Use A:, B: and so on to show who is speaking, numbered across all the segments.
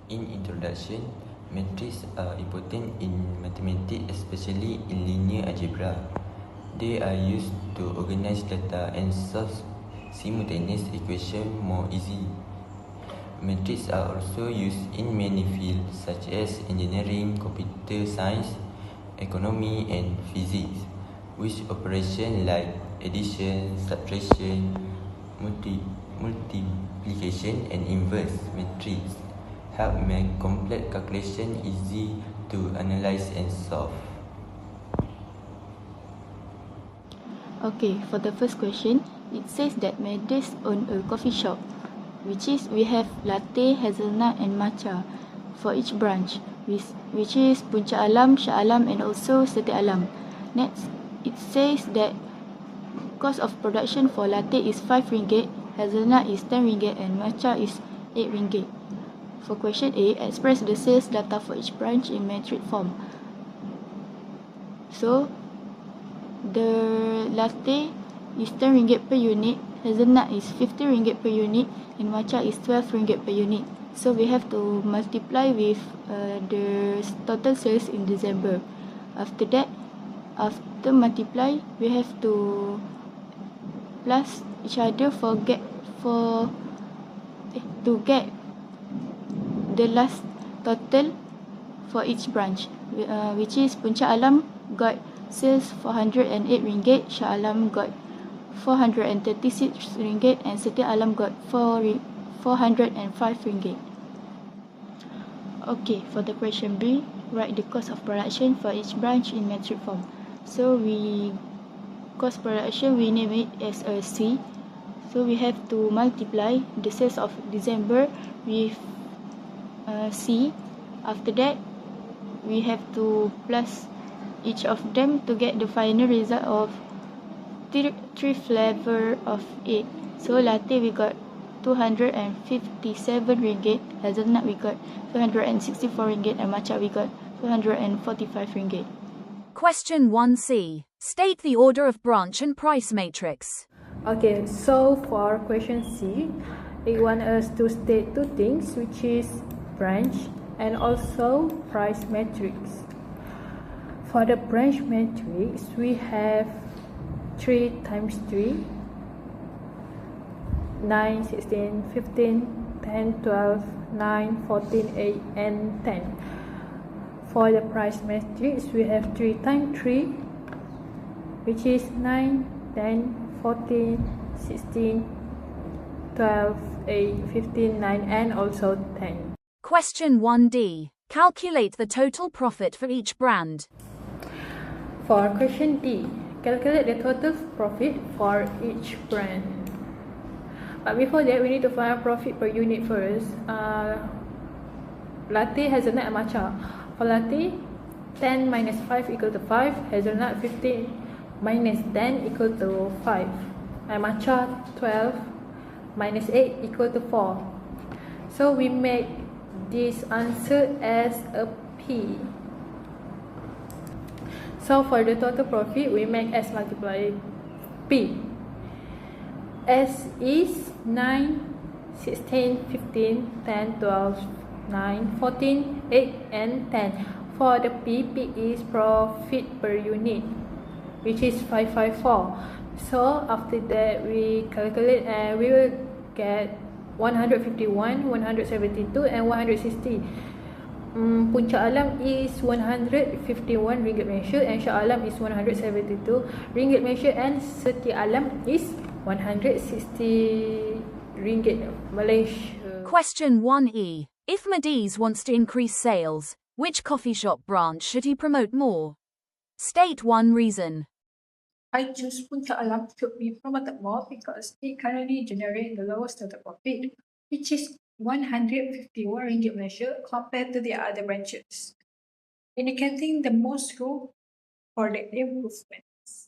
A: In introduction, metrics are important in mathematics, especially in linear algebra. They are used to organize data and solve simultaneous equations more easily. Metrics are also used in many fields such as engineering, computer science, economy, and physics, which operations like addition, subtraction, multiplication, and inverse metrics help make complex calculations easy to analyze and solve.
B: Okay, for the first question, it says that Medes own a coffee shop, which is we have latte, hazelnut, and matcha for each branch, which is Puncak Alam, Shah Alam, and also Seti Alam. Next, it says that cost of production for latte is RM5, hazelnut is RM10, and matcha is RM8. For question A, express the sales data for each branch in metric form. So, the latte is RM10 per unit, hazelnut is RM50 per unit, and matcha is RM12 per unit. So we have to multiply with the total sales in December. After that, after multiply, we have to plus each other to get the last total for each branch, which is Puncak Alam got sales RM408, Shah Alam got RM436, and Seti Alam got RM405. Okay, for the question B, write the cost of production for each branch in metric form. So cost production, we name it as a C. So we have to multiply the sales of December with C. After that, we have to plus each of them to get the final result of three flavor of it. So latte we got RM257, hazelnut we got RM264, and matcha we got RM245.
C: Question 1C. State the order of branch and price matrix.
D: Okay, so for question C, they want us to state two things, which is branch and also price matrix. For the branch matrix, we have 3 times 3, 9, 16, 15, 10, 12, 9, 14, 8, and 10. For the price matrix, we have 3 times 3, which is 9, 10, 14, 16, 12, 8, 15, 9, and also 10.
C: Question 1D. Calculate the total profit for each brand.
D: For question D, calculate the total profit for each brand. But before that, we need to find profit per unit first. Latte, hazelnut, and matcha. For latte, 10 minus 5 equal to 5. Hazelnut, 15 minus 10 equal to 5. And matcha, 12 minus 8 equal to 4. So we make this answer as a P. So for the total profit, we make S multiply P. S is 9, 16, 15, 10, 12, 9, 14, 8, and 10. For the P, P is profit per unit, which is 554. So after that, we calculate and we will get 151, 172, and 160. Puncak Alam is RM151 Malaysia, and Shah Alam is RM172 Malaysia, and Seti Alam is RM160 Malaysia.
C: Question 1E. If Medes wants to increase sales, which coffee shop branch should he promote more? State one reason.
E: I choose Puncak Alam to be promoted more because they currently generate the lowest total profit, which is RM151 Malaysia compared to the other branches, indicating the most room for the improvements.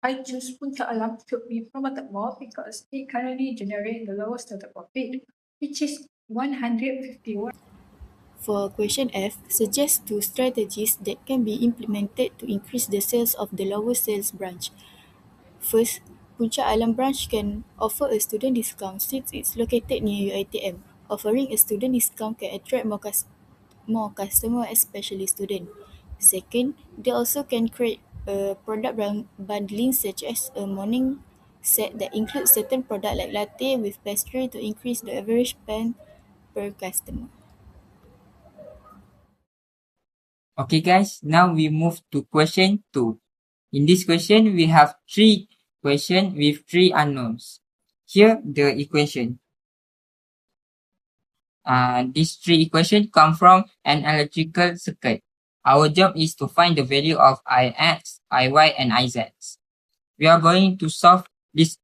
E: I choose Puncak Alam to be promoted more because they currently generate the lowest total profit, which is RM151.
B: For question F, suggest 2 strategies that can be implemented to increase the sales of the lower sales branch. First, Puncak Alam branch can offer a student discount since it's located near UiTM. Offering a student discount can attract more customer, especially student. Second, they also can create a product bundling such as a morning set that includes certain product like latte with pastry to increase the average spend per customer.
F: Okay guys, now we move to question 2. In this question, we have 3 questions with 3 unknowns. Here, the equation. These 3 equations come from an electrical circuit. Our job is to find the value of Ix, Iy, and Iz. We are going to solve this.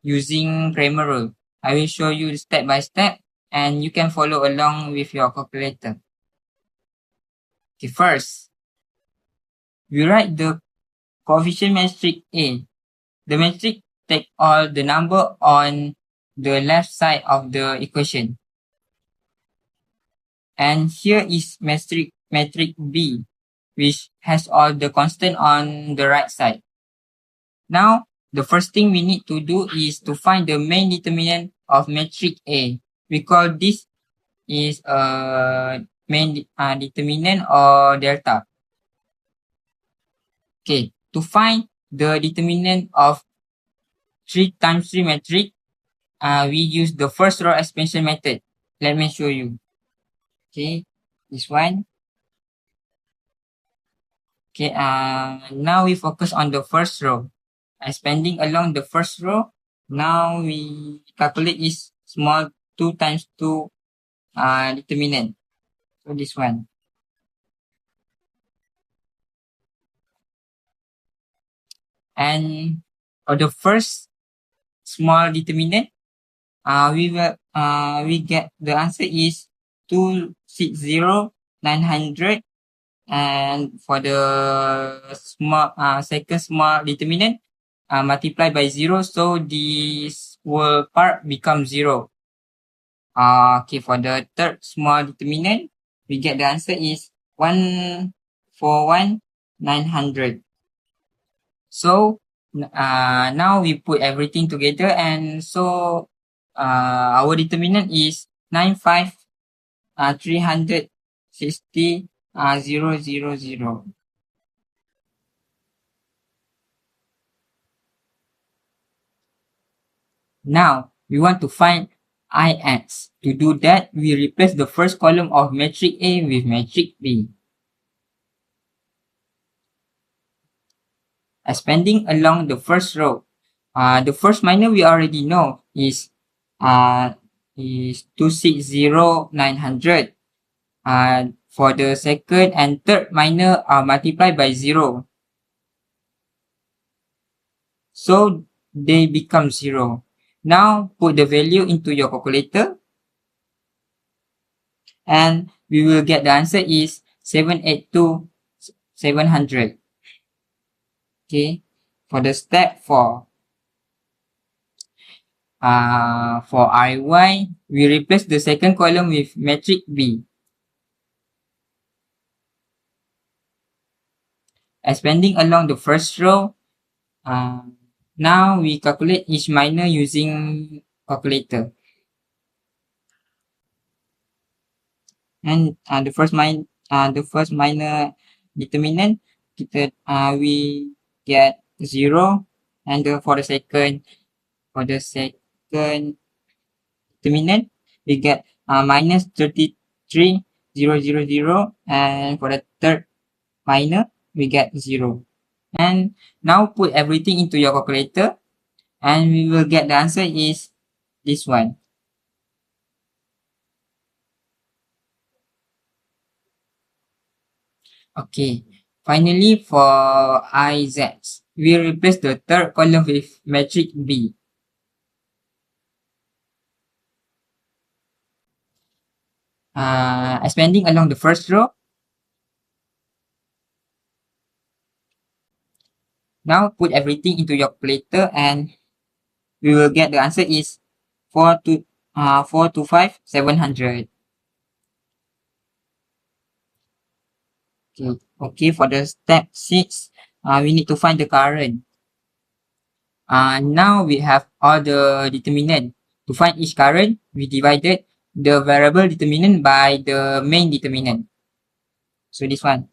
F: Using Cramer rule. I will show you step by step, and you can follow along with your calculator. Okay, first, we write the coefficient matrix A. The matrix take all the number on the left side of the equation. And here is matrix B, which has all the constant on the right side. Now, the first thing we need to do is to find the main determinant of matrix A. We call this is a main determinant or delta. Okay, to find the determinant of 3 times 3 matrix, we use the first row expansion method. Let me show you. Okay, this one. Okay, now we focus on the first row. Expanding along the first row, now we calculate is small 2 times 2 determinant. So this one. And for the first small determinant, we get the answer is 260,900. And for the second small determinant, multiply by 0, so this whole part becomes 0. Okay, for the third small determinant, we get the answer is 141,900. So now we put everything together, and so our determinant is 95,360,000. Now we want to find Ix. To do that, we replace the first column of matrix A with matrix B. Expanding along the first row, the first minor we already know is 260,900. For the second and third minor are multiplied by 0. So they become 0. Now put the value into your calculator, and we will get the answer is 782,700. Okay, for the step 4, for Iy, we replace the second column with matrix B. Expanding along the first row, now we calculate each minor using calculator. And the first minor determinant, we get 0, and for the second determinant, we get minus 33,000, and for the third minor, we get 0. And now put everything into your calculator, and we will get the answer is this one. Okay, finally for Iz, we replace the third column with matrix B. Expanding along the first row. Now put everything into your calculator, and we will get the answer is 425,700. Okay, for the step 6, we need to find the current. Now we have all the determinant. To find each current, we divided the variable determinant by the main determinant. So this one.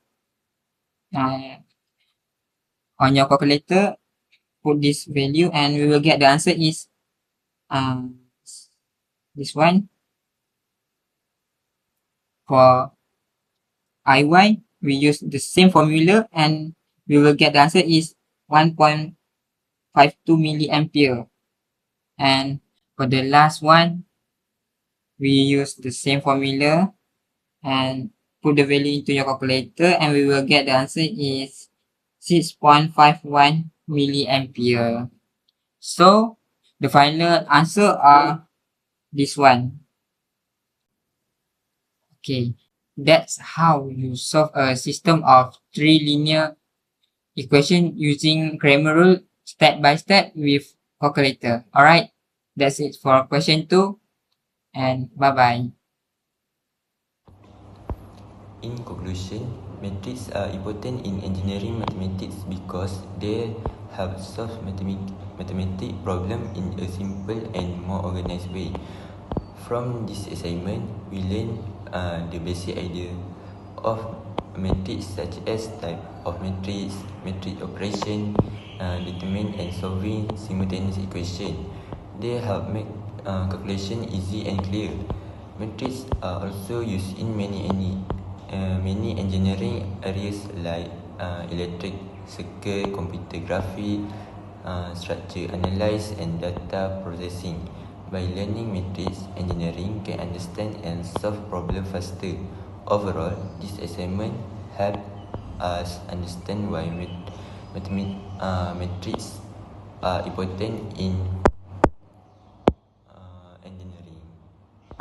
F: On your calculator, put this value and we will get the answer is this one. For IY, we use the same formula and we will get the answer is 1.52 milliampere. And for the last one, we use the same formula and put the value into your calculator and we will get the answer is 6.51 milliampere. So the final answer are this one. Okay, that's how you solve a system of 3 linear equation using Cramer rule step by step with calculator. Alright, that's it for question 2 and bye bye.
A: In conclusion, metrics are important in engineering mathematics because they help solve mathematical problems in a simple and more organized way. From this assignment, we learn the basic idea of metrics such as type of matrix, matrix operation, determining and solving simultaneous equation. They help make calculation easy and clear. Metrics are also used in many engineering areas like electric circuit, computer graphics, structure analysis and data processing. By learning metrics, engineering can understand and solve problems faster. Overall, this assignment helped us understand why metrics are important in